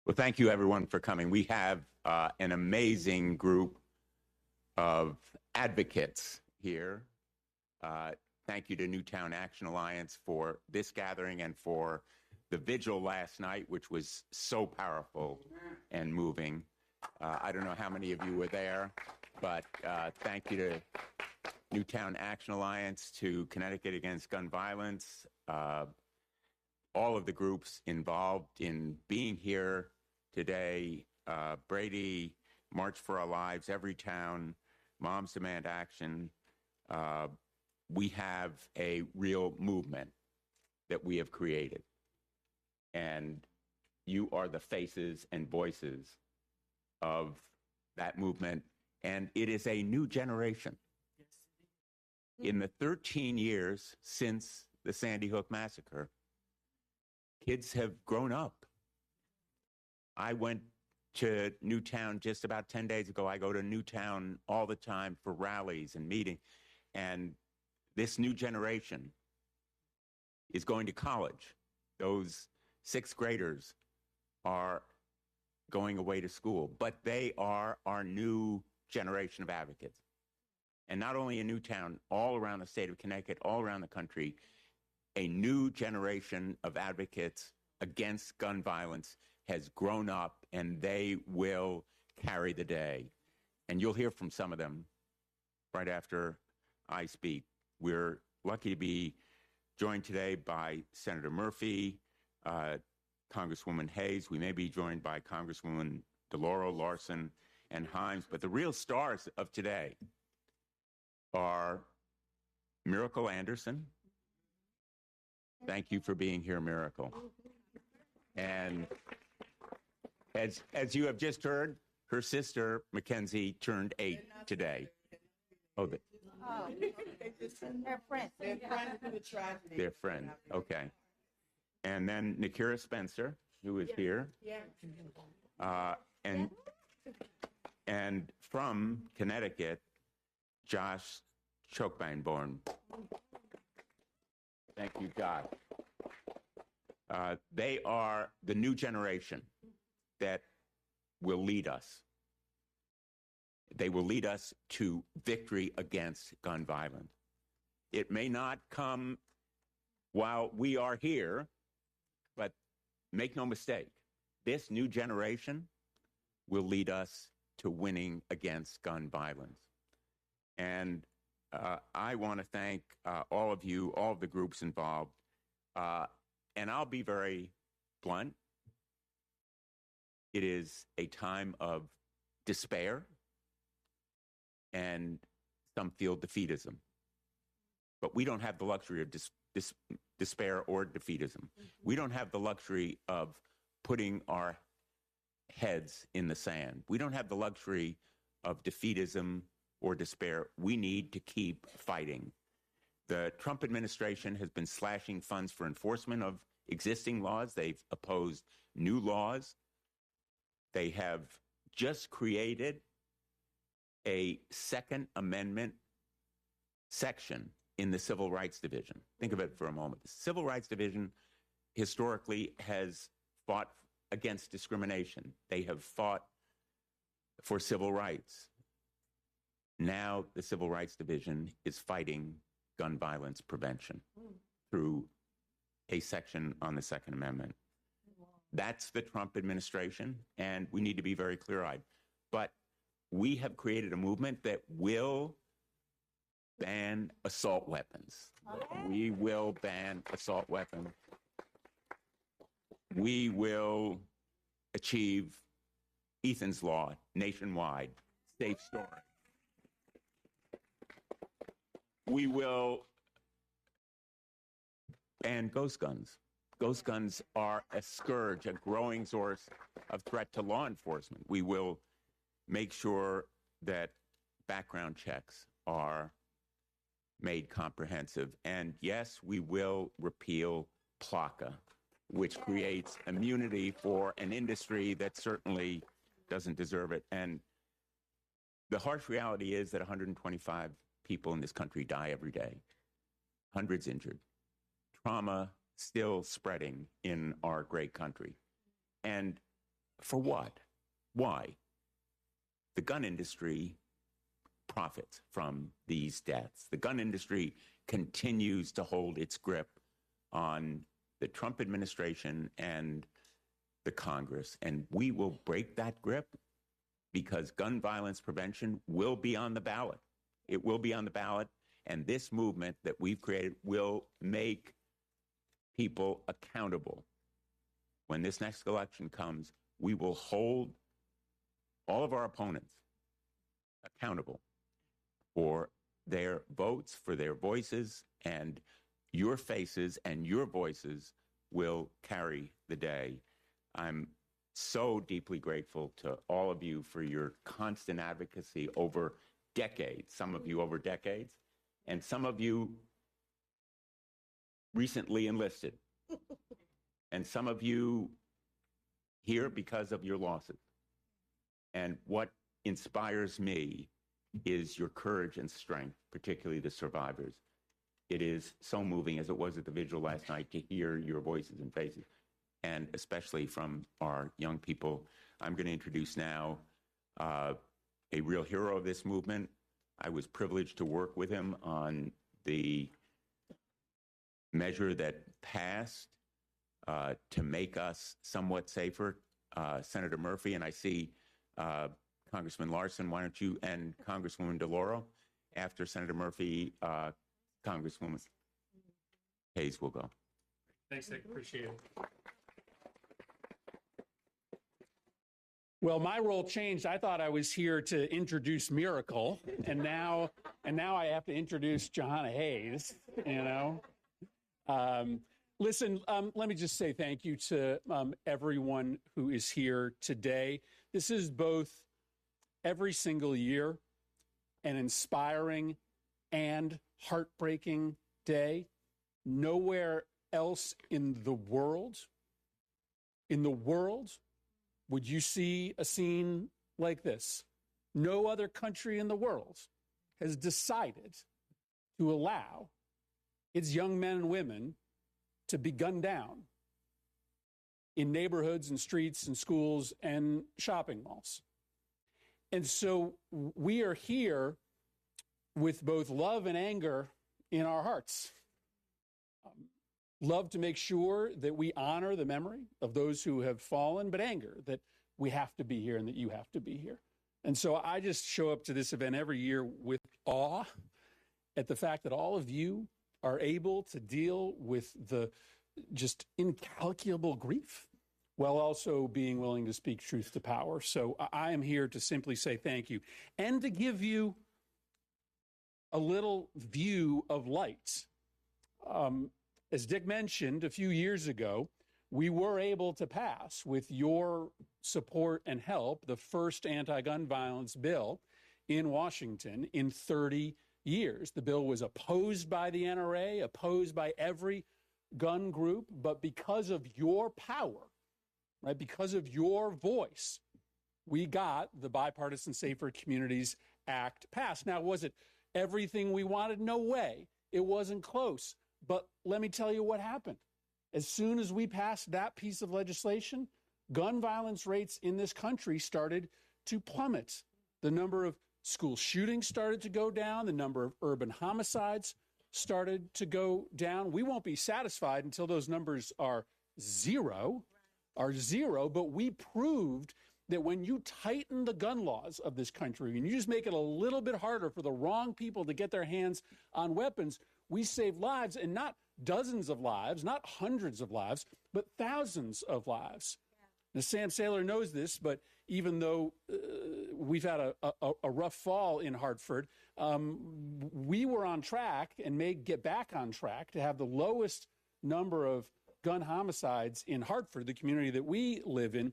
Well, thank you, everyone, for coming. We have an amazing group of advocates here. Thank you to Newtown Action Alliance for this gathering and for the vigil last night, which was so powerful and moving. I don't know how many of you were there, but thank you to Newtown Action Alliance, to Connecticut Against Gun Violence, all of the groups involved in being here today, Brady, March for Our Lives, Everytown, Moms Demand Action. We have a real movement that we have created. And you are the faces and voices of that movement. And it is a new generation. In the 13 years since the Sandy Hook massacre, kids have grown up. I went to Newtown just about 10 days ago. I go to Newtown all the time for rallies and meetings. And this new generation is going to college. Those sixth graders are going away to school, but they are our new generation of advocates. And not only in Newtown, all around the state of Connecticut, all around the country, a new generation of advocates against gun violence has grown up, and they will carry the day. And you'll hear from some of them right after I speak. We're lucky to be joined today by Senator Murphy, Congresswoman Hayes. We may be joined by Congresswoman DeLauro, Larson, and Himes. But the real stars of today are Miracle Anderson. Thank you for being here, Miracle. And as you have just heard, her sister, Mackenzie, turned 8 today. Oh, They're friends. Their friend, okay. And then Nakira Spencer, who is here. And from Connecticut, Josh Chokbanborn. Thank you, Josh. They are the new generation that will lead us. They will lead us to victory against gun violence. It may not come while we are here, but make no mistake, this new generation will lead us to winning against gun violence. And I want to thank all of you, all of the groups involved. And I'll be very blunt. It is a time of despair, and some feel defeatism. But we don't have the luxury of despair or defeatism. We don't have the luxury of putting our heads in the sand. We don't have the luxury of defeatism or despair. We need to keep fighting. The Trump administration has been slashing funds for enforcement of existing laws. They've opposed new laws. They have just created a Second Amendment section in the Civil Rights Division. Think of it for a moment. The Civil Rights Division historically has fought against discrimination. They have fought for civil rights. Now the Civil Rights Division is fighting gun violence prevention through a section on the Second Amendment. That's the Trump administration, and we need to be very clear-eyed. But we have created a movement that will ban assault weapons. We will ban assault weapons. We will achieve Ethan's Law nationwide, safe storage. We will ban ghost guns. Ghost guns are a scourge, a growing source of threat to law enforcement. We will make sure that background checks are made comprehensive. And yes, we will repeal PLCA, which creates immunity for an industry that certainly doesn't deserve it. And the harsh reality is that 125 people in this country die every day, hundreds injured. Trauma still spreading in our great country. And For what? Why? The gun industry profits from these deaths. The gun industry continues to hold its grip on the Trump administration and the Congress, and we will break that grip because gun violence prevention will be on the ballot. It will be on the ballot, and this movement that we've created will make people accountable. When this next election comes, we will hold all of our opponents accountable for their votes, for their voices, and your faces and your voices will carry the day. I'm so deeply grateful to all of you for your constant advocacy over decades, some of you over decades, and some of you recently enlisted, and some of you here because of your losses. And what inspires me is your courage and strength, particularly the survivors. It is so moving, as it was at the vigil last night, to hear your voices and faces, and especially from our young people. I'm going to introduce now a real hero of this movement. I was privileged to work with him on the measure that passed to make us somewhat safer, Senator Murphy, and I see Congressman Larson, why don't you, and Congresswoman DeLauro. After Senator Murphy, Congresswoman Hayes will go. Thanks, Nick. Appreciate it. Well, my role changed. I thought I was here to introduce Miracle, and now I have to introduce Johanna Hayes. You know, listen. Let me just say thank you to everyone who is here today. This is both every single year an inspiring and heartbreaking day. Nowhere else in the world would you see a scene like this. No other country in the world has decided to allow its young men and women to be gunned down in neighborhoods and streets and schools and shopping malls. And so we are here with both love and anger in our hearts. Love to make sure that we honor the memory of those who have fallen, but anger that we have to be here and that you have to be here. And so I just show up to this event every year with awe at the fact that all of you are able to deal with the just incalculable grief while also being willing to speak truth to power. So I am here to simply say thank you and to give you a little view of light. As Dick mentioned a few years ago, we were able to pass, with your support and help, the first anti-gun violence bill in Washington in 30 years. The bill was opposed by the NRA, opposed by every gun group, but because of your power, right, because of your voice, we got the Bipartisan Safer Communities Act passed. Now, was it everything we wanted? No way. It wasn't close. But let me tell you what happened. As soon as we passed that piece of legislation, gun violence rates in this country started to plummet. The number of school shootings started to go down. The number of urban homicides started to go down. We won't be satisfied until those numbers are zero, but we proved that when you tighten the gun laws of this country and you just make it a little bit harder for the wrong people to get their hands on weapons, we save lives, and not dozens of lives, not hundreds of lives, but thousands of lives. Now, Sam Saylor knows this, but even though we've had a rough fall in Hartford, we were on track and may get back on track to have the lowest number of gun homicides in Hartford, the community that we live in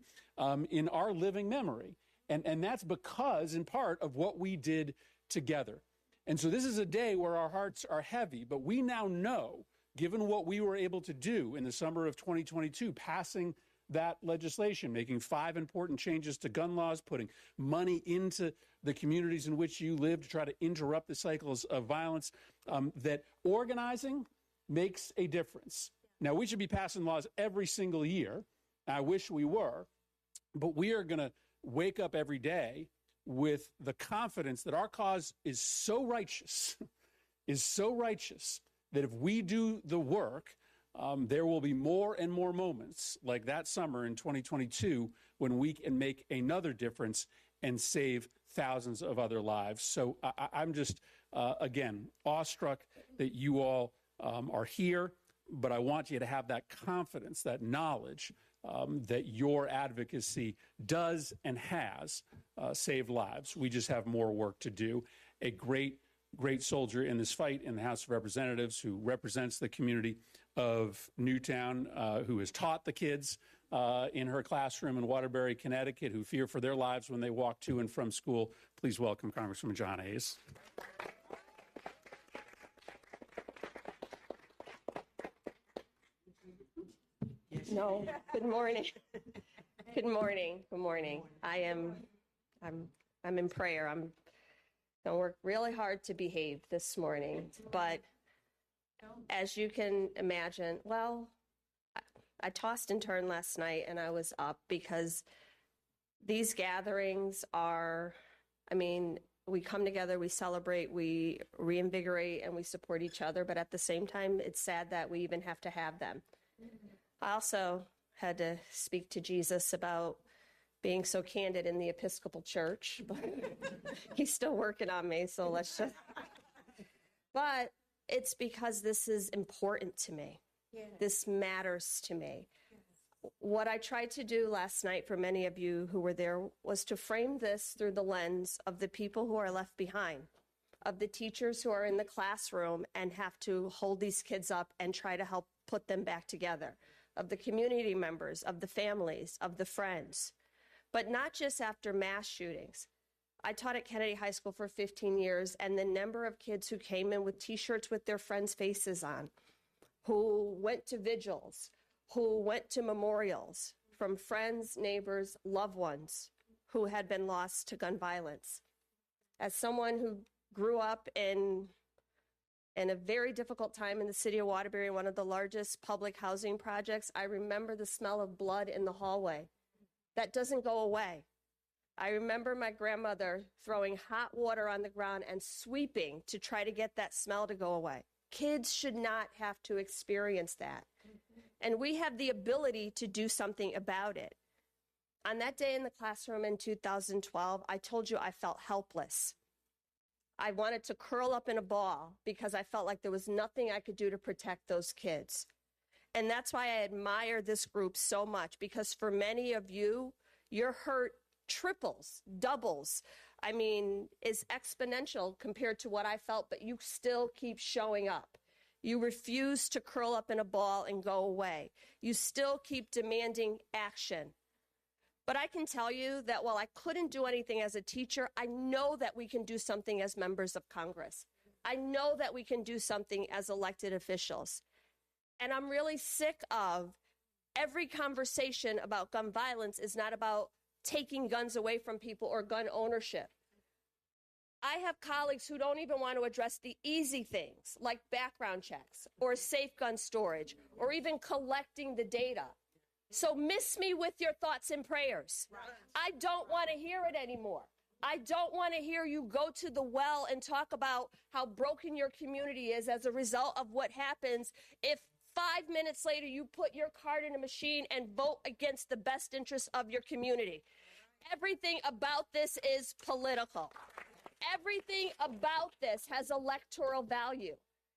our living memory. And that's because, in part, of what we did together. And so this is a day where our hearts are heavy, but we now know, given what we were able to do in the summer of 2022, passing that legislation, making 5 important changes to gun laws, putting money into the communities in which you live to try to interrupt the cycles of violence, that organizing makes a difference. Now, we should be passing laws every single year. I wish we were. but we are going to wake up every day with the confidence that our cause is so righteous, that if we do the work, there will be more and more moments like that summer in 2022 when we can make another difference and save thousands of other lives. So I'm just, again, awestruck that you all are here, but I want you to have that confidence, that knowledge that your advocacy does and has saved lives. We just have more work to do. A great soldier in this fight in the House of Representatives who represents the community of Newtown, who has taught the kids in her classroom in Waterbury, Connecticut, who fear for their lives when they walk to and from school. Please welcome Congresswoman John Hayes. No, good morning. Good morning. Good morning. I'm in prayer. I'm gonna work really hard to behave this morning, but as you can imagine, well, I tossed and turned last night and I was up because these gatherings are, we come together, we celebrate, we reinvigorate, and we support each other, but at the same time, it's sad that we even have to have them. I also had to speak to Jesus about being so candid in the Episcopal Church, but he's still working on me, so let's just... But it's because this is important to me. Yeah. This matters to me. Yes. What I tried to do last night for many of you who were there was to frame this through the lens of the people who are left behind, of the teachers who are in the classroom and have to hold these kids up and try to help put them back together, of the community members, of the families, of the friends, but not just after mass shootings. I taught at Kennedy High School for 15 years, and the number of kids who came in with T-shirts with their friends' faces on, who went to vigils, who went to memorials from friends, neighbors, loved ones who had been lost to gun violence. As someone who grew up in a very difficult time in the city of Waterbury, one of the largest public housing projects, I remember the smell of blood in the hallway. That doesn't go away. I remember my grandmother throwing hot water on the ground and sweeping to try to get that smell to go away. Kids should not have to experience that. And we have the ability to do something about it. On that day in the classroom in 2012, I told you I felt helpless. I wanted to curl up in a ball because I felt like there was nothing I could do to protect those kids. And that's why I admire this group so much, because for many of you, your hurt triples, doubles, is exponential compared to what I felt, but you still keep showing up. You refuse to curl up in a ball and go away. You still keep demanding action. But I can tell you that while I couldn't do anything as a teacher, I know that we can do something as members of Congress. I know that we can do something as elected officials. And I'm really sick of every conversation about gun violence is not about taking guns away from people or gun ownership. I have colleagues who don't even want to address the easy things like background checks or safe gun storage or even collecting the data. So miss me with your thoughts and prayers. I don't want to hear it anymore. I don't want to hear you go to the well and talk about how broken your community is as a result of what happens if 5 minutes later you put your card in a machine and vote against the best interests of your community. Everything about this is political. Everything about this has electoral value.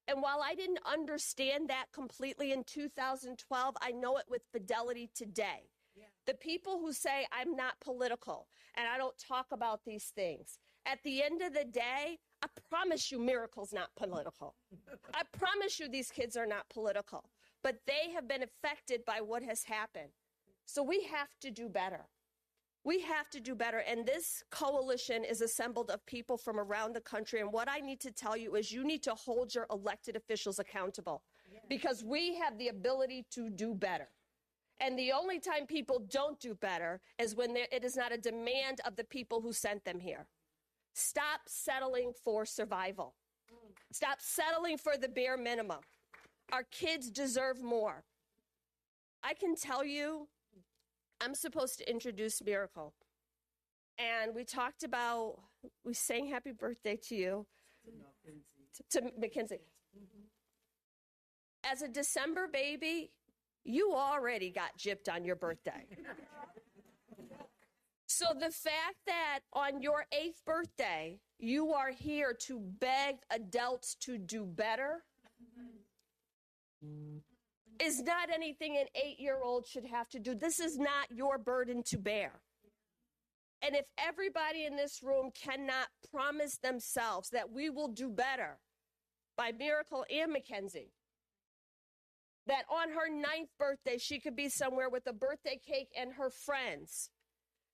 And while I didn't understand that completely in 2012, I know it with fidelity today. Yeah. The people who say I'm not political and I don't talk about these things, at the end of the day, I promise you miracle's not political. I promise you these kids are not political, but they have been affected by what has happened. So we have to do better. We have to do better, and this coalition is assembled of people from around the country, and what I need to tell you is you need to hold your elected officials accountable, because we have the ability to do better. And the only time people don't do better is when it is not a demand of the people who sent them here. Stop settling for survival. Stop settling for the bare minimum. Our kids deserve more. I can tell you I'm supposed to introduce Miracle. And we talked about, we sang happy birthday to you, to Mackenzie. As a December baby, you already got gypped on your birthday. So the fact that on your 8th birthday, you are here to beg adults to do better is not anything an 8-year-old should have to do. This is not your burden to bear. And if everybody in this room cannot promise themselves that we will do better by Miracle and Mackenzie, that on her 9th birthday, she could be somewhere with a birthday cake and her friends,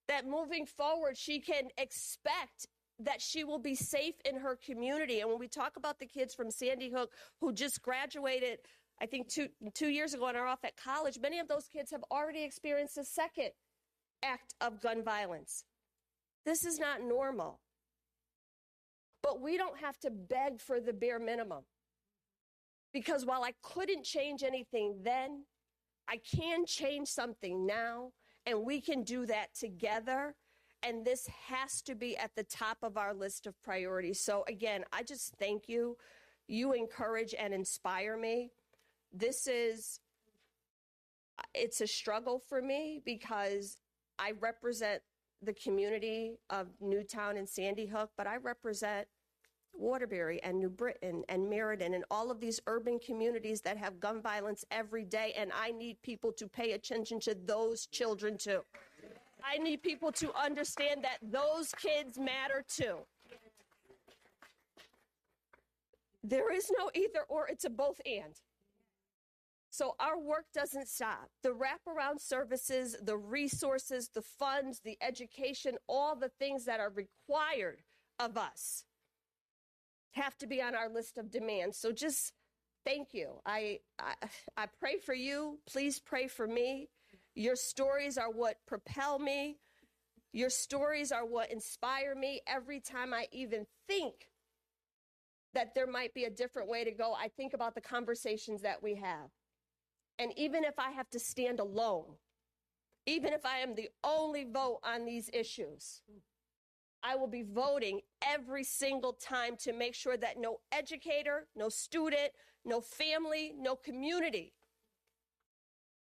that moving forward, she can expect that she will be safe in her community. And when we talk about the kids from Sandy Hook who just graduated, I think two years ago and are off at college, many of those kids have already experienced a second act of gun violence. This is not normal. But we don't have to beg for the bare minimum. Because while I couldn't change anything then, I can change something now, and we can do that together. And this has to be at the top of our list of priorities. So again, I just thank you. You encourage and inspire me. It's a struggle for me because I represent the community of Newtown and Sandy Hook, but I represent Waterbury and New Britain and Meriden and all of these urban communities that have gun violence every day, and I need people to pay attention to those children too. I need people to understand that those kids matter too. There is no either or, it's a both and. So our work doesn't stop. The wraparound services, the resources, the funds, the education, all the things that are required of us have to be on our list of demands. So just thank you. I pray for you. Please pray for me. Your stories are what propel me. Your stories are what inspire me. Every time I even think that there might be a different way to go, I think about the conversations that we have. And even if I have to stand alone, even if I am the only vote on these issues, I will be voting every single time to make sure that no educator, no student, no family, no community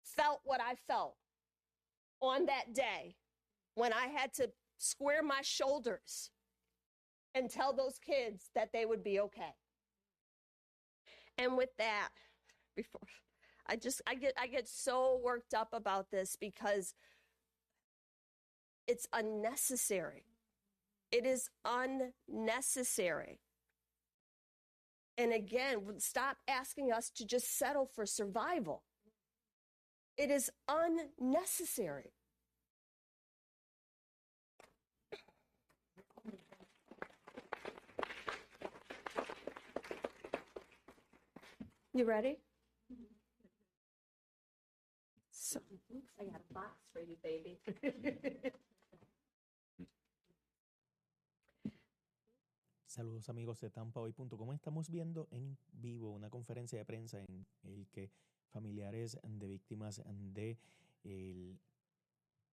felt what I felt on that day when I had to square my shoulders and tell those kids that they would be okay. And with that, before I get so worked up about this because it's unnecessary. It is unnecessary. And again, stop asking us to just settle for survival. It is unnecessary. You ready? So, I got a box for you, baby. Saludos amigos de Tampa hoy.com. Estamos viendo en vivo una conferencia de prensa en el que familiares de víctimas de el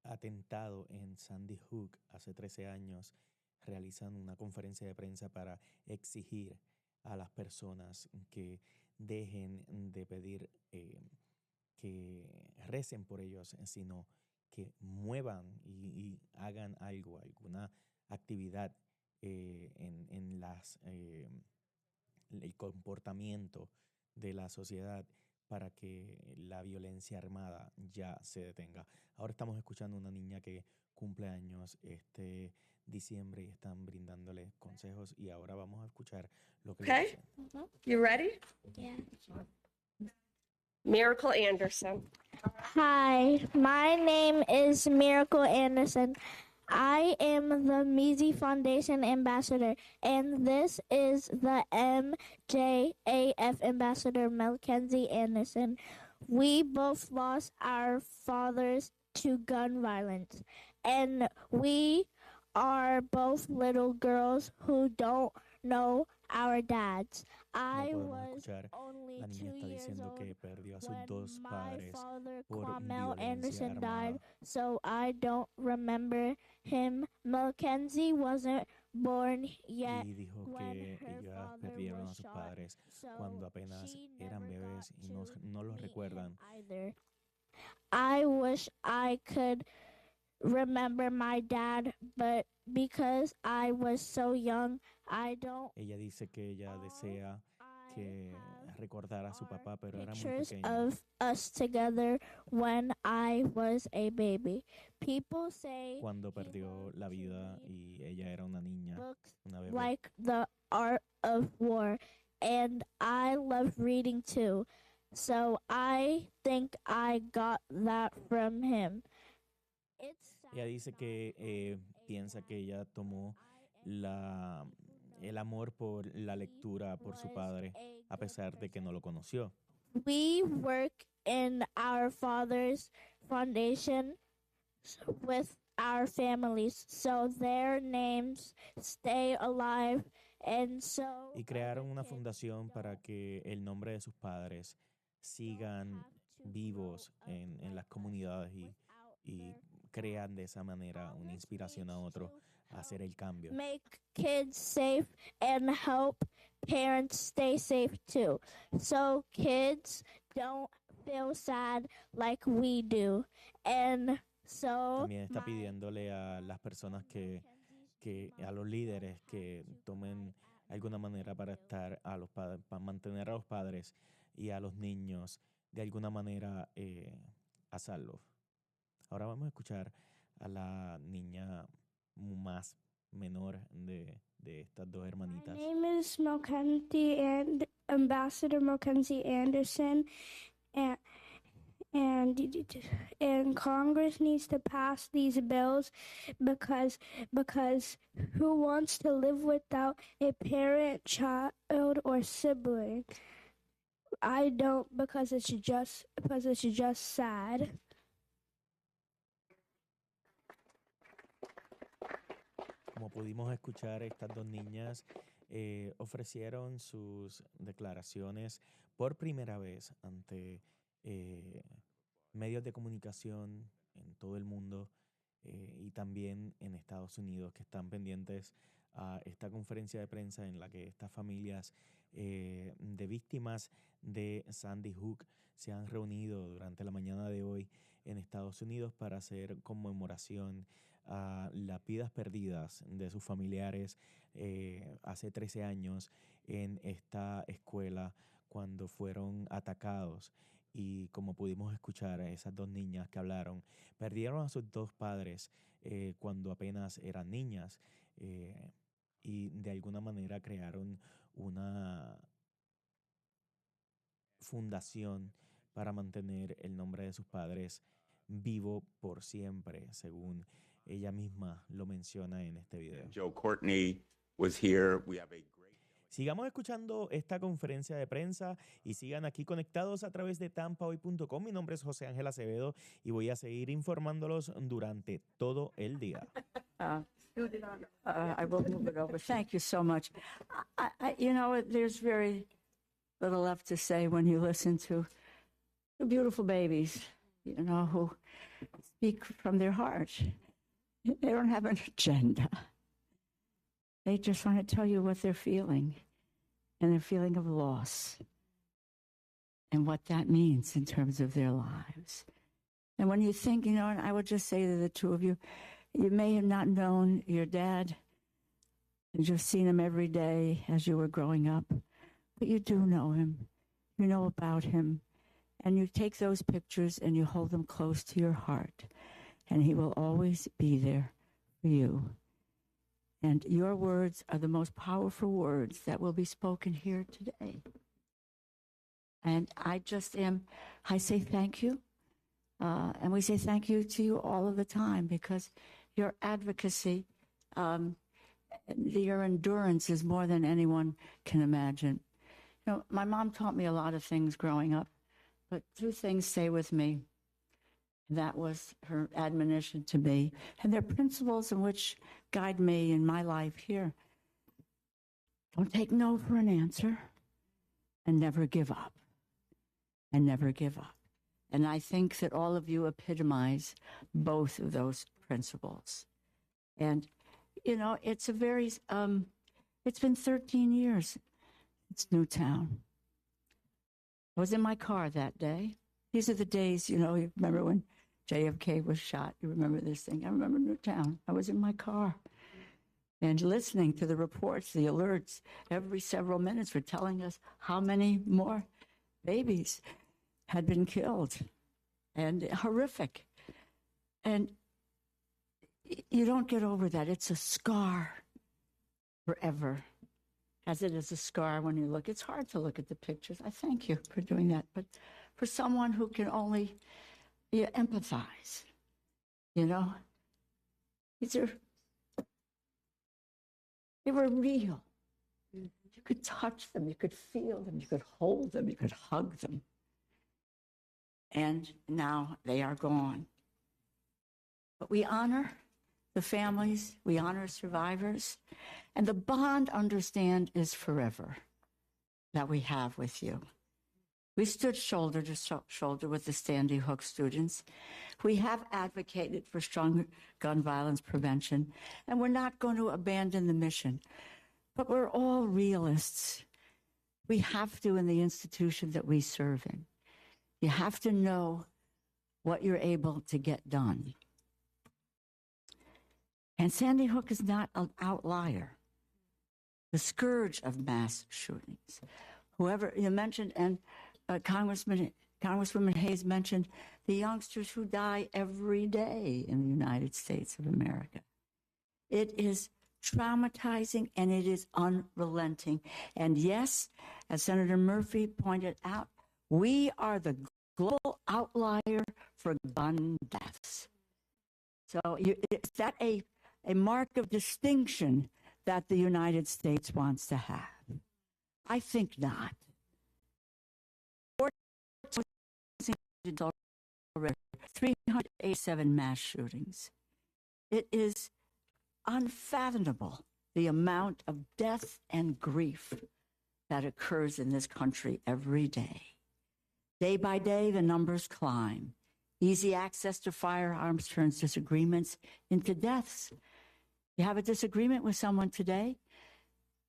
atentado en Sandy Hook hace 13 años realizan una conferencia de prensa para exigir a las personas que dejen de pedir que recen por ellos, sino que muevan y hagan algo, alguna actividad en el comportamiento de la sociedad para que la violencia armada ya se detenga. Ahora estamos escuchando a una niña que cumple años este diciembre y están brindándole consejos y ahora vamos a escuchar lo que le dicen. You ready? Yeah. Miracle Anderson. Hi, my name is Miracle Anderson. I am the Measy Foundation Ambassador, and this is the MJAF Ambassador, Mackenzie Anderson. We both lost our fathers to gun violence, and we are both little girls who don't know our dads. I podemos was escuchar, only la niña 2 está years diciendo old que perdió a sus when dos my padres father, por Carmel violencia Anderson, armada. died, so I don't remember him. Mackenzie wasn't born yet Y dijo when que her ellas father perdieron a was sus shot, padres so cuando apenas she eran never got bebés y no, to no los meet him recuerdan. either. I wish I could remember my dad, but because I was so young, I don't. Ella dice que ella All desea I que have recordara a su are papá, pero era muy pictures pequeño. of us together when I was a baby. People say Cuando he perdió loved la to vida read y ella era una niña, books una bebé. like The Art of War, and I love reading too. So I think I got that from him. It's Ella sad dice not que having a piensa dad que ella tomó la, el amor por la lectura por su padre, a pesar de que no lo conoció. We work in our father's foundation with our families, so their names stay alive, and so Y crearon other una kids fundación para don't que el nombre de sus padres sigan have to vivos grow up en las like us comunidades without y their crean de esa manera una Congress inspiración a needs otro to a hacer el cambio. make kids safe and help parents stay safe too, so kids don't feel sad like we do. And so También está my pidiéndole a las personas que a los líderes que tomen alguna manera para estar a los padres, para mantener a los padres y a los niños de alguna manera a salvo. Ahora vamos a escuchar a la niña más menor de estas dos My hermanitas. name is Mackenzie and Ambassador Mackenzie Anderson, and and Congress needs to pass these bills because who wants to live without a parent, child, or sibling? I don't because it's just sad. Como pudimos escuchar, estas dos niñas ofrecieron sus declaraciones por primera vez ante medios de comunicación en todo el mundo y también en Estados Unidos, que están pendientes a esta conferencia de prensa en la que estas familias de víctimas de Sandy Hook se han reunido durante la mañana de hoy en Estados Unidos para hacer conmemoración a las vidas perdidas de sus familiares hace 13 años en esta escuela cuando fueron atacados. Y como pudimos escuchar, esas dos niñas que hablaron perdieron a sus dos padres cuando apenas eran niñas y de alguna manera crearon una fundación para mantener el nombre de sus padres vivo por siempre, según ella misma lo menciona en este video. Joe Courtney was here. We have a great... Sigamos escuchando esta conferencia de prensa y sigan aquí conectados a través de tampahoy.com. Mi nombre es José Ángel Acevedo y voy a seguir informándolos durante todo el día. I will move it over. Thank you so much. You know, there's very little left to say when you listen to the beautiful babies, you know, who speak from their heart. They don't have an agenda. They just want to tell you what they're feeling and their feeling of loss and what that means in terms of their lives. And when you think, you know, and I would just say to the two of you, you may have not known your dad and you've seen him every day as you were growing up, but you do know him. You know about him. And you take those pictures and you hold them close to your heart. And he will always be there for you. And your words are the most powerful words that will be spoken here today. And I say thank you. And we say thank you to you all of the time because your advocacy, your endurance is more than anyone can imagine. You know, my mom taught me a lot of things growing up, but two things stay with me. That was her admonition to me, and they're principles in which guide me in my life here. Don't take no for an answer, and never give up. And never give up. And I think that all of you epitomize both of those principles. And, you know, it's a very, it's been 13 years. It's Newtown. I was in my car that day. These are the days, you know, you remember when JFK was shot. You remember this thing. I remember Newtown. I was in my car and listening to the reports, the alerts, every several minutes were telling us how many more babies had been killed. And horrific. And you don't get over that. It's a scar forever, as it is a scar when you look. It's hard to look at the pictures. I thank you for doing that. But for someone who can only empathize, you know, they were real. You could touch them, you could feel them, you could hold them, you could hug them. And now they are gone. But we honor the families, we honor survivors, and the bond, understand, is forever that we have with you. We stood shoulder to shoulder with the Sandy Hook students. We have advocated for stronger gun violence prevention, and we're not going to abandon the mission. But we're all realists. We have to in the institution that we serve in. You have to know what you're able to get done. And Sandy Hook is not an outlier. The scourge of mass shootings. Whoever you mentioned, and Congresswoman Hayes mentioned the youngsters who die every day in the United States of America. It is traumatizing and it is unrelenting. And yes, as Senator Murphy pointed out, we are the global outlier for gun deaths. So is that a mark of distinction that the United States wants to have? I think not. 387 mass shootings. It is unfathomable the amount of death and grief that occurs in this country every day. Day by day, the numbers climb. Easy access to firearms turns disagreements into deaths. You have a disagreement with someone today,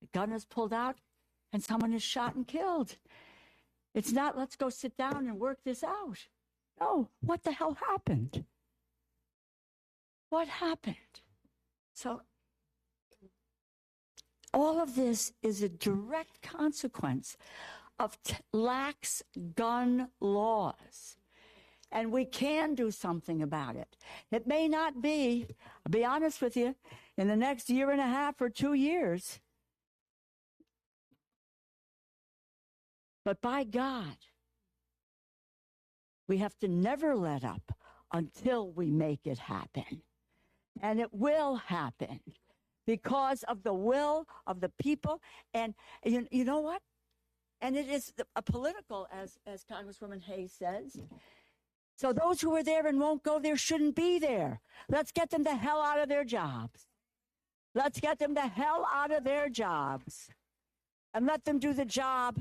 a gun is pulled out, and someone is shot and killed. It's not, let's go sit down and work this out. No, what the hell happened? What happened? So all of this is a direct consequence of lax gun laws. And we can do something about it. It may not be, I'll be honest with you, in the next year and a half or 2 years. But by God, we have to never let up until we make it happen. And it will happen because of the will of the people. And you know what? And it is a political, as Congresswoman Hayes says. So those who are there and won't go there shouldn't be there. Let's get them the hell out of their jobs. Let's get them the hell out of their jobs. And let them do the job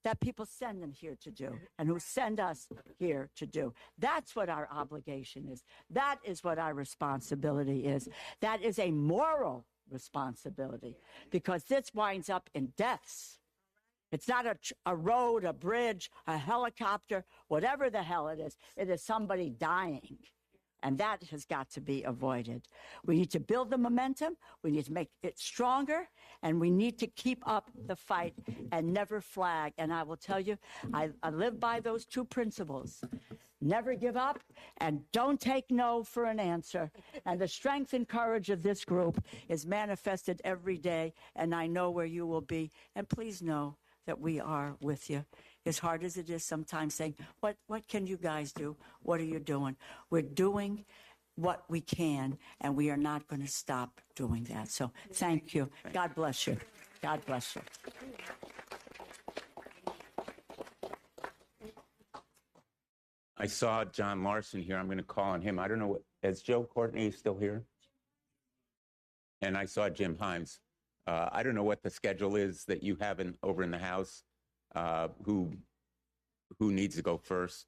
that people send them here to do and who send us here to do. That's what our obligation is. That is what our responsibility is. That is a moral responsibility because this winds up in deaths. It's not a road, a bridge, a helicopter, whatever the hell it is. It is somebody dying. And that has got to be avoided. We need to build the momentum. We need to make it stronger. And we need to keep up the fight and never flag. And I will tell you, I live by those two principles. Never give up and don't take no for an answer. And the strength and courage of this group is manifested every day. And I know where you will be. And please know that we are with you. As hard as it is sometimes saying, what can you guys do? What are you doing? We're doing what we can, and we are not going to stop doing that. So thank you. God bless you. God bless you. I saw John Larson here. I'm going to call on him. I don't know, is Joe Courtney still here? And I saw Jim Himes. I don't know what the schedule is that you have over in the House. Who needs to go first?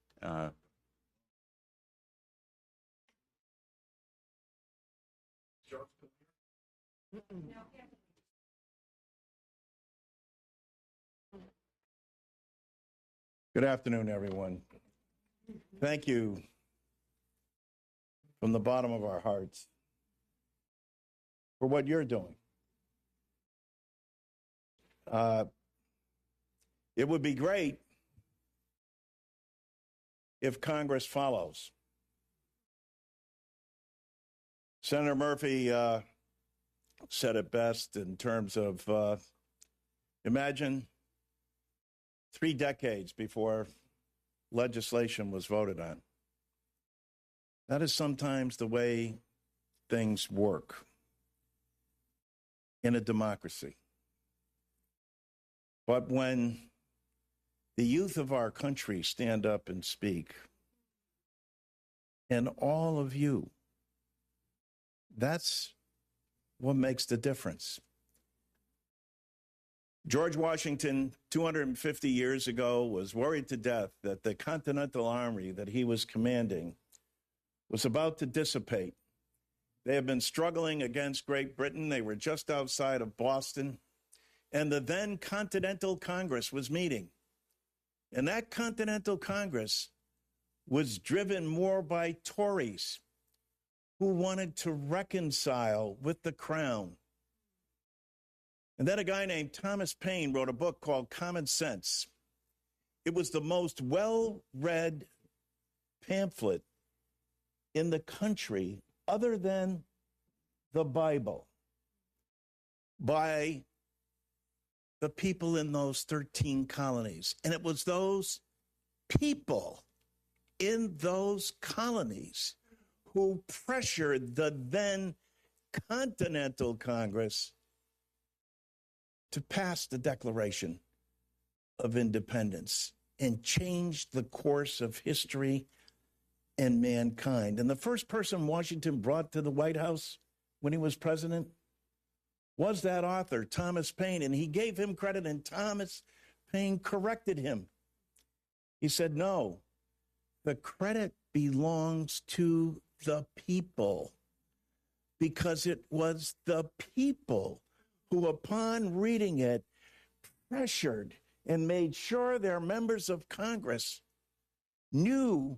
Good afternoon, everyone. Thank you from the bottom of our hearts for what you're doing. It would be great if Congress follows. Senator Murphy said it best in terms of imagine 3 decades before legislation was voted on. That is sometimes the way things work in a democracy. But when the youth of our country stand up and speak, and all of you, that's what makes the difference. George Washington, 250 years ago, was worried to death that the Continental Army that he was commanding was about to dissipate. They had been struggling against Great Britain. They were just outside of Boston, and the then Continental Congress was meeting. And that Continental Congress was driven more by Tories who wanted to reconcile with the crown. And then a guy named Thomas Paine wrote a book called Common Sense. It was the most well-read pamphlet in the country, other than the Bible, by the people in those 13 colonies. And it was those people in those colonies who pressured the then Continental Congress to pass the Declaration of Independence and change the course of history and mankind. And the first person Washington brought to the White House when he was president was that author, Thomas Paine, and he gave him credit, and Thomas Paine corrected him. He said, no, the credit belongs to the people, because it was the people who, upon reading it, pressured and made sure their members of Congress knew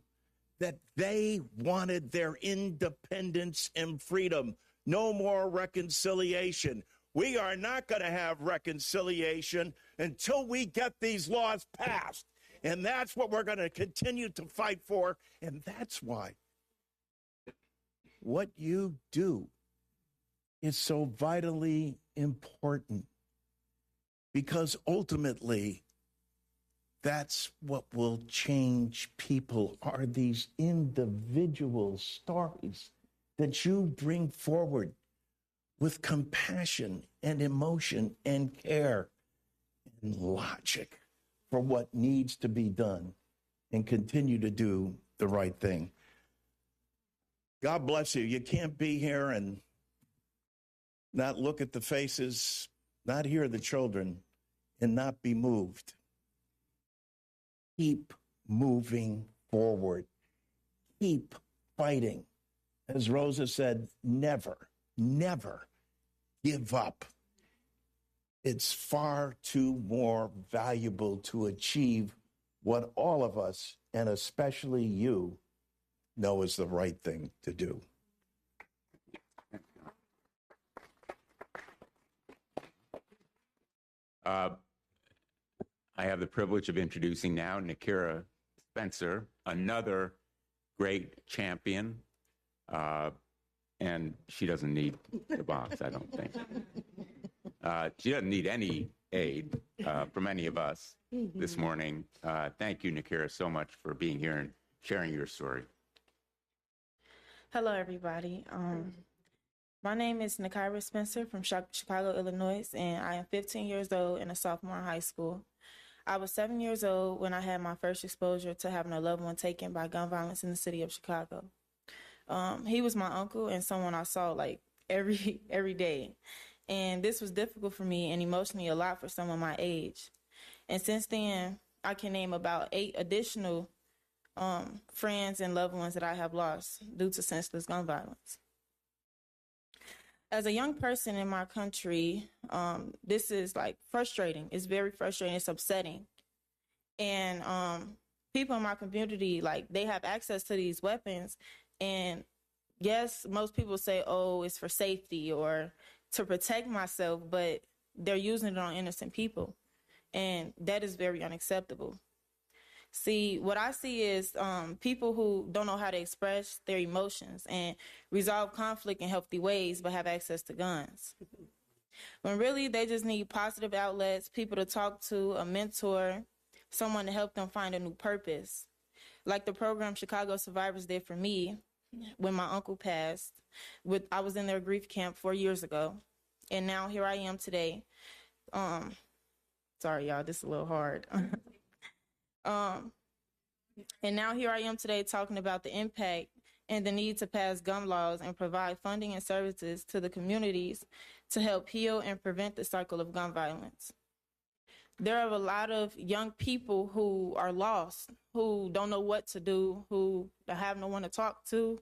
that they wanted their independence and freedom. No more reconciliation. We are not going to have reconciliation until we get these laws passed. And that's what we're going to continue to fight for. And that's why what you do is so vitally important, because ultimately that's what will change people, are these individual stories that you bring forward with compassion and emotion and care and logic for what needs to be done, and continue to do the right thing. God bless you. You can't be here and not look at the faces, not hear the children, and not be moved. Keep moving forward. Keep fighting. As Rosa said, never, never give up. It's far too more valuable to achieve what all of us, and especially you, know is the right thing to do. I have the privilege of introducing now Nakira Spencer, another great champion. And she doesn't need the box, I don't think. She doesn't need any aid from any of us this morning. Thank you, Nakira, so much for being here and sharing your story. Hello, everybody. My name is Nakira Spencer from Chicago, Illinois, and I am 15 years old and a sophomore in high school. I was 7 years old when I had my first exposure to having a loved one taken by gun violence in the city of Chicago. He was my uncle and someone I saw like every day. And this was difficult for me and emotionally a lot for someone my age. And since then, I can name about 8 additional friends and loved ones that I have lost due to senseless gun violence. As a young person in my country, this is like frustrating. It's very frustrating. It's upsetting. And people in my community, like, they have access to these weapons. And yes, most people say, oh, it's for safety or to protect myself, but they're using it on innocent people. And that is very unacceptable. See, what I see is people who don't know how to express their emotions and resolve conflict in healthy ways, but have access to guns. When really they just need positive outlets, people to talk to, a mentor, someone to help them find a new purpose. Like the program Chicago Survivors did for me when my uncle passed. I was in their grief camp 4 years ago, and now here I am today. Sorry, y'all, this is a little hard. And now here I am today talking about the impact and the need to pass gun laws and provide funding and services to the communities to help heal and prevent the cycle of gun violence. There are a lot of young people who are lost, who don't know what to do, who have no one to talk to.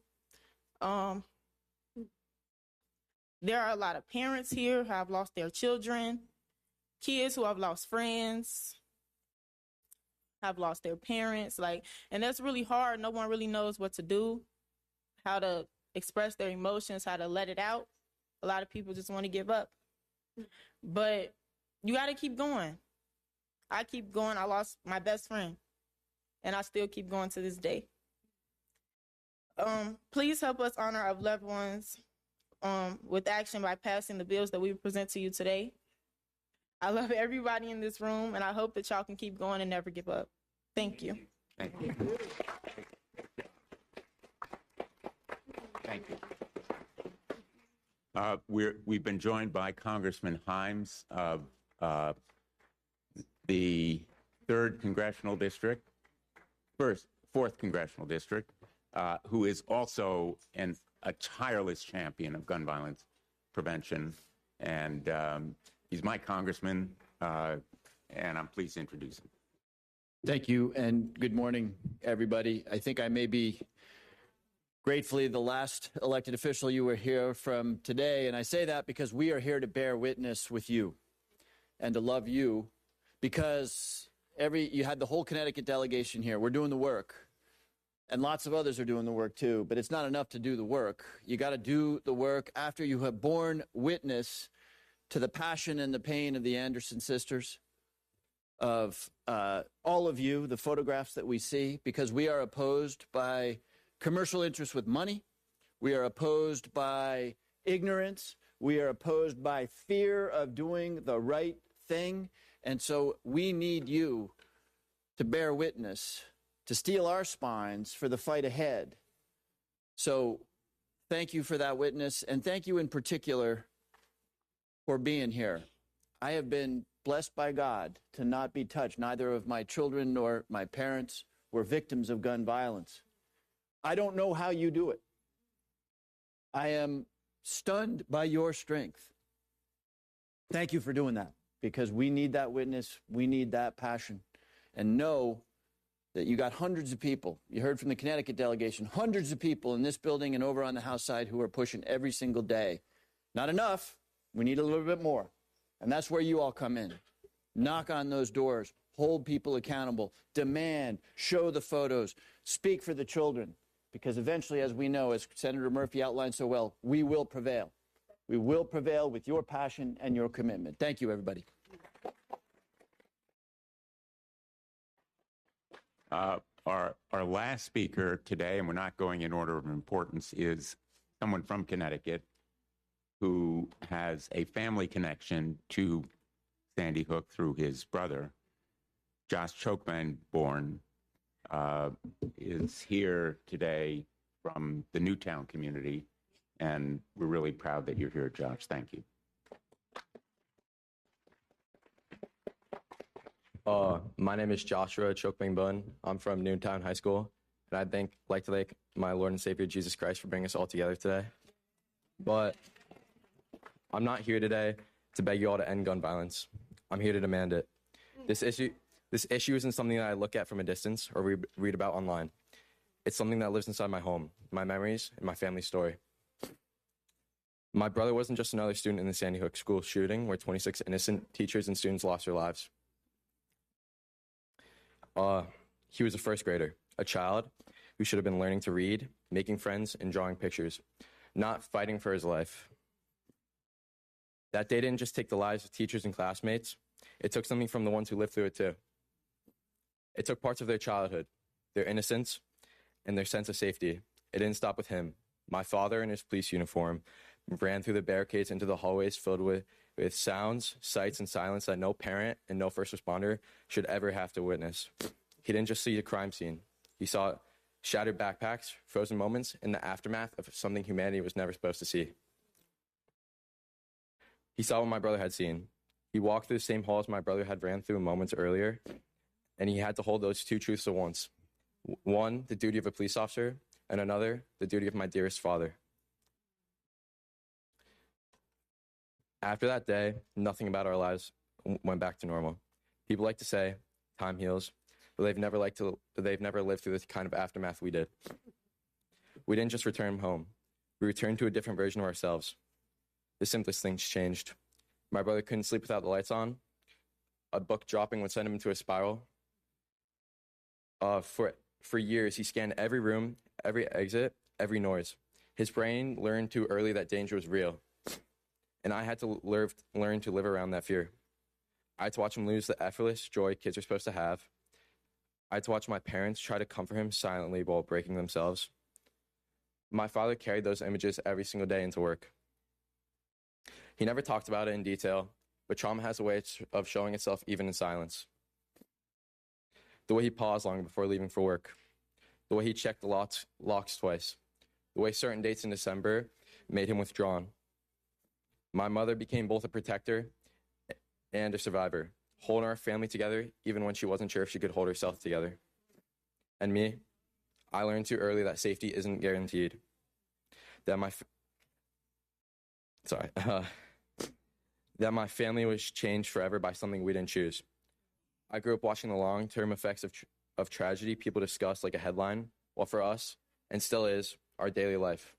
There are a lot of parents here who have lost their children, kids who have lost friends, have lost their parents, and that's really hard. No one really knows what to do, how to express their emotions, how to let it out. A lot of people just want to give up. But you got to keep going. I keep going. I lost my best friend, and I still keep going to this day. Please help us honor our loved ones with action by passing the bills that we present to you today. I love everybody in this room, and I hope that y'all can keep going and never give up. Thank you. Thank you. Thank you. We've been joined by Congressman Himes of the 4th Congressional District, who is also a tireless champion of gun violence prevention. And he's my congressman, and I'm pleased to introduce him. Thank you, and good morning, everybody. I think I may be gratefully the last elected official you will hear from today, and I say that because we are here to bear witness with you and to love you, because you had the whole Connecticut delegation here. We're doing the work, and lots of others are doing the work too, but it's not enough to do the work. You got to do the work after you have borne witness to the passion and the pain of the Anderson sisters, of all of you, the photographs that we see, because we are opposed by commercial interests with money. We are opposed by ignorance. We are opposed by fear of doing the right thing. And so we need you to bear witness, to steel our spines for the fight ahead. So thank you for that witness, and thank you in particular for being here. I have been blessed by God to not be touched. Neither of my children nor my parents were victims of gun violence. I don't know how you do it. I am stunned by your strength. Thank you for doing that, because we need that witness. We need that passion. And know that you got hundreds of people. You heard from the Connecticut delegation, hundreds of people in this building and over on the House side who are pushing every single day. Not enough. We need a little bit more. And that's where you all come in. Knock on those doors, hold people accountable, demand, show the photos, speak for the children. Because eventually, as we know, as Senator Murphy outlined so well, we will prevail. We will prevail with your passion and your commitment. Thank you, everybody. Our last speaker today, and we're not going in order of importance, is someone from Connecticut who has a family connection to Sandy Hook through his brother. Josh Chokeman-Born is here today from the Newtown community, and we're really proud that you're here, Josh. Thank you. My name is Joshua Chokeman-Born. I'm from Newtown High School, and I'd like to thank my Lord and Savior Jesus Christ for bringing us all together today. But I'm not here today to beg you all to end gun violence. I'm here to demand it. This issue isn't something that I look at from a distance or read about online. It's something that lives inside my home, my memories, and my family story. My brother wasn't just another student in the Sandy Hook school shooting where 26 innocent teachers and students lost their lives. He was a first grader, a child who should have been learning to read, making friends, and drawing pictures, not fighting for his life. That day didn't just take the lives of teachers and classmates. It took something from the ones who lived through it too. It took parts of their childhood, their innocence, and their sense of safety. It didn't stop with him. My father in his police uniform ran through the barricades into the hallways filled with sounds, sights, and silence that no parent and no first responder should ever have to witness. He didn't just see a crime scene. He saw shattered backpacks, frozen moments, and the aftermath of something humanity was never supposed to see. He saw what my brother had seen. He walked through the same halls my brother had ran through moments earlier, and he had to hold those two truths at once. One, the duty of a police officer, and another, the duty of my dearest father. After that day, nothing about our lives went back to normal. People like to say, time heals, but they've never lived through this kind of aftermath we did. We didn't just return home. We returned to a different version of ourselves. The simplest things changed. My brother couldn't sleep without the lights on. A book dropping would send him into a spiral. For years, he scanned every room, every exit, every noise. His brain learned too early that danger was real. And I had to learn to live around that fear. I had to watch him lose the effortless joy kids are supposed to have. I had to watch my parents try to comfort him silently while breaking themselves. My father carried those images every single day into work. He never talked about it in detail, but trauma has a way of showing itself even in silence. The way he paused long before leaving for work. The way he checked the locks twice. The way certain dates in December made him withdrawn. My mother became both a protector and a survivor, holding our family together even when she wasn't sure if she could hold herself together. And me, I learned too early that safety isn't guaranteed. That my family was changed forever by something we didn't choose. I grew up watching the long-term effects of tragedy people discuss like a headline, while for us, and still is, our daily life.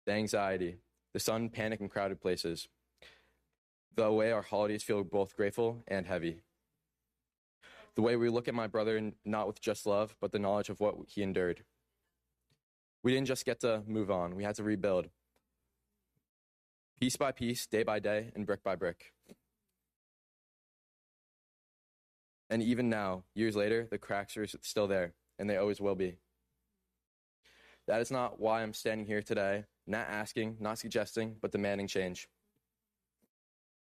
The anxiety, the sudden panic in crowded places, the way our holidays feel both grateful and heavy. The way we look at my brother not with just love, but the knowledge of what he endured. We didn't just get to move on, we had to rebuild. Piece by piece, day by day, and brick by brick. And even now, years later, the cracks are still there, and they always will be. That is not why I'm standing here today, not asking, not suggesting, but demanding change.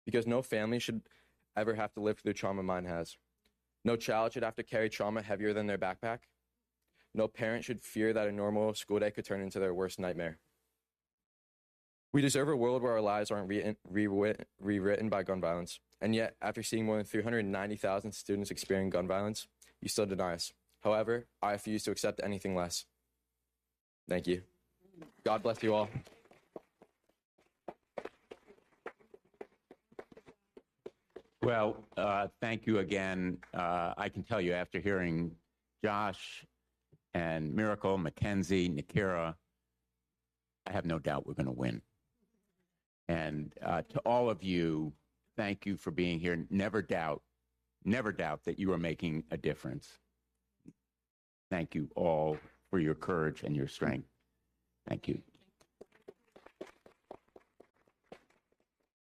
Because no family should ever have to live through the trauma mine has. No child should have to carry trauma heavier than their backpack. No parent should fear that a normal school day could turn into their worst nightmare. We deserve a world where our lives aren't rewritten by gun violence. And yet, after seeing more than 390,000 students experience gun violence, you still deny us. However, I refuse to accept anything less. Thank you. God bless you all. Well, thank you again. I can tell you after hearing Josh and Miracle, Mackenzie, Nikira, I have no doubt we're going to win. And to all of you, thank you for being here. Never doubt that you are making a difference. Thank you all for your courage and your strength. Thank you.